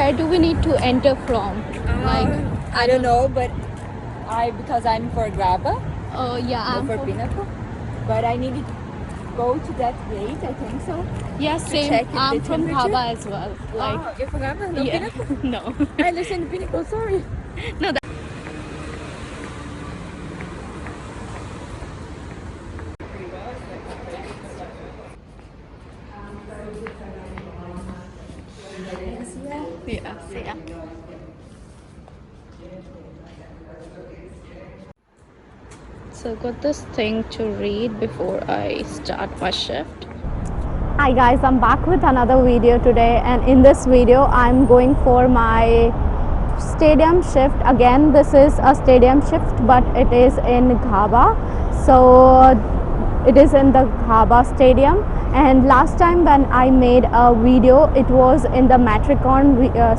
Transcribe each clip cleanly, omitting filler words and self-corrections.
where do we need to enter from? I don't know, but because I'm for Graba, Yeah, I'm for Pinnacle, but I need to go to that gate. I think so. Yeah, same. check I'm the from temperature. Bhaba as well. You're for Graba, no Yeah. Pinnacle. No. I listen to Pinnacle. Sorry. No. Yeah. Yeah. So I got this thing to read before I start my shift. Hi guys, I'm back with another video today, and in this video I'm going for my stadium shift. Again, this is a stadium shift, but it is in Ghaba. So it is in the Ghaba stadium, and last time when I made a video it was in the Matricon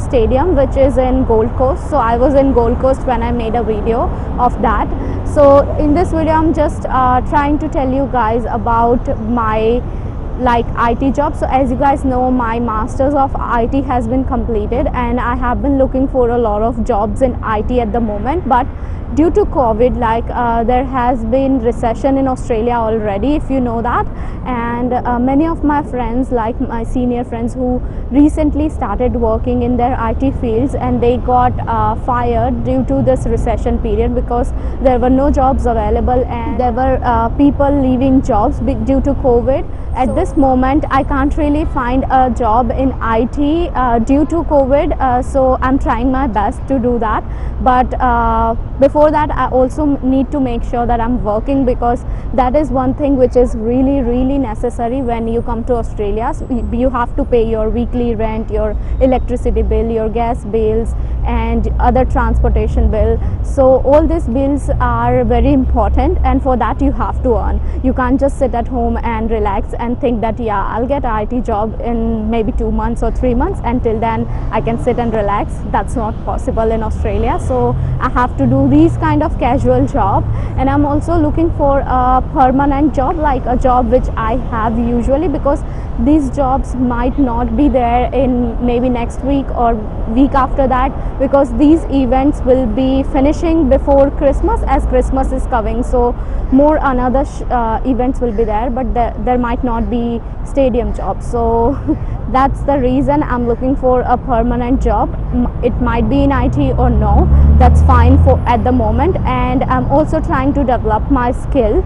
stadium, which is in Gold Coast. So I was in Gold Coast when I made a video of that. So in this video I'm just trying to tell you guys about my IT job. So as you guys know, my masters of IT has been completed, and I have been looking for a lot of jobs in IT at the moment. But due to COVID, there has been recession in Australia already, if you know that. And many of my friends, like my senior friends who recently started working in their IT fields, and they got fired due to this recession period, because there were no jobs available and there were people leaving jobs due to COVID. At this moment I can't really find a job in IT due to COVID, so I'm trying my best to do that. But before that I also need to make sure that I'm working, because that is one thing which is really necessary when you come to Australia. So you have to pay your weekly rent, your electricity bill, your gas bills, and other transportation bill. So all these bills are very important, and for that you have to earn. You can't just sit at home and relax and think that yeah, I'll get an IT job in maybe 2 months or 3 months, until then I can sit and relax. That's not possible in Australia. So I have to do these kind of casual job, and I'm also looking for a permanent job, like a job which I have usually, because these jobs might not be there in maybe next week or week after that, because these events will be finishing before Christmas, as Christmas is coming. So more another events will be there, but there might not be stadium jobs. So that's the reason I'm looking for a permanent job. It might be in IT or no, that's fine for at the moment. And I'm also trying to develop my skill,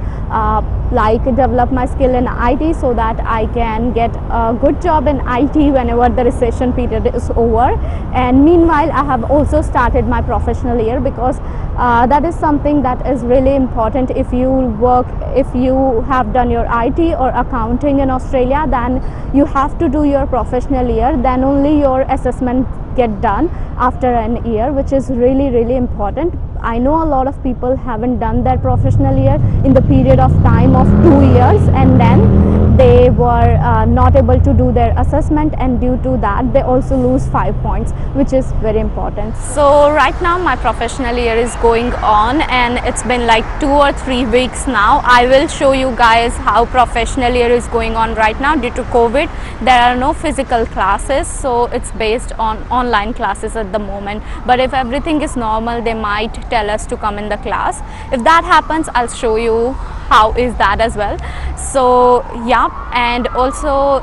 develop my skill in IT, so that I can get a good job in IT whenever the recession period is over. And meanwhile I have also started my professional year, because that is something that is really important. If you have done your IT or accounting in Australia, then you have to do your professional year, then only your assessment get done after an year, which is really important. I know a lot of people haven't done their professional year in the period of time of 2 years, and then they were not able to do their assessment, and due to that they also lose 5 points, which is very important. So right now my professional year is going on, and it's been like 2 or 3 weeks now. I will show you guys how professional year is going on right now. Due to COVID, there are no physical classes, so it's based on online classes at the moment. But if everything is normal, they might tell us to come in the class. If that happens, I'll show you how is that as well. So yeah, and also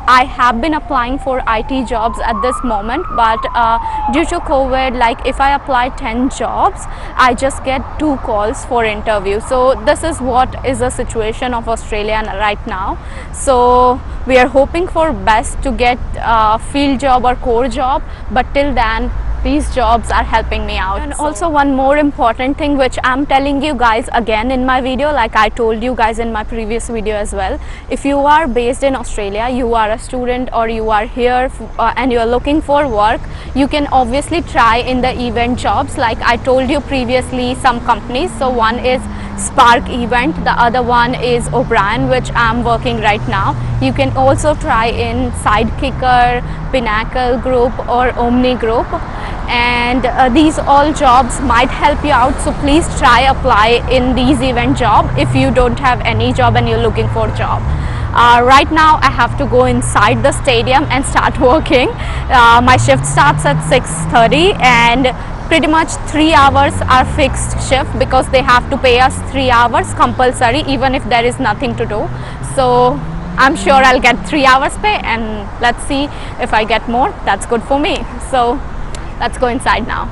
I have been applying for IT jobs at this moment, but due to COVID, like if I apply 10 jobs, I just get 2 calls for interview. So this is what is the situation of Australia right now. So we are hoping for best to get a field job or core job, but till then these jobs are helping me out. And also one more important thing which I'm telling you guys again in my video, like I told you guys in my previous video as well. If you are based in Australia, you are a student, or you are here and you are looking for work, you can obviously try in the event jobs. Like I told you previously, some companies. So one is Spark Event, the other one is O'Brien, which I'm working right now. You can also try in Sidekicker, Pinnacle Group, or Omni Group, and these all jobs might help you out. So please try apply in these event job if you don't have any job and you're looking for a job. Right now I have to go inside the stadium and start working. My shift starts at 6:30 and pretty much 3 hours are fixed shift because they have to pay us 3 hours compulsory even if there is nothing to do. So I'm sure I'll get 3 hours pay, and let's see if I get more. That's good for me. So let's go inside now.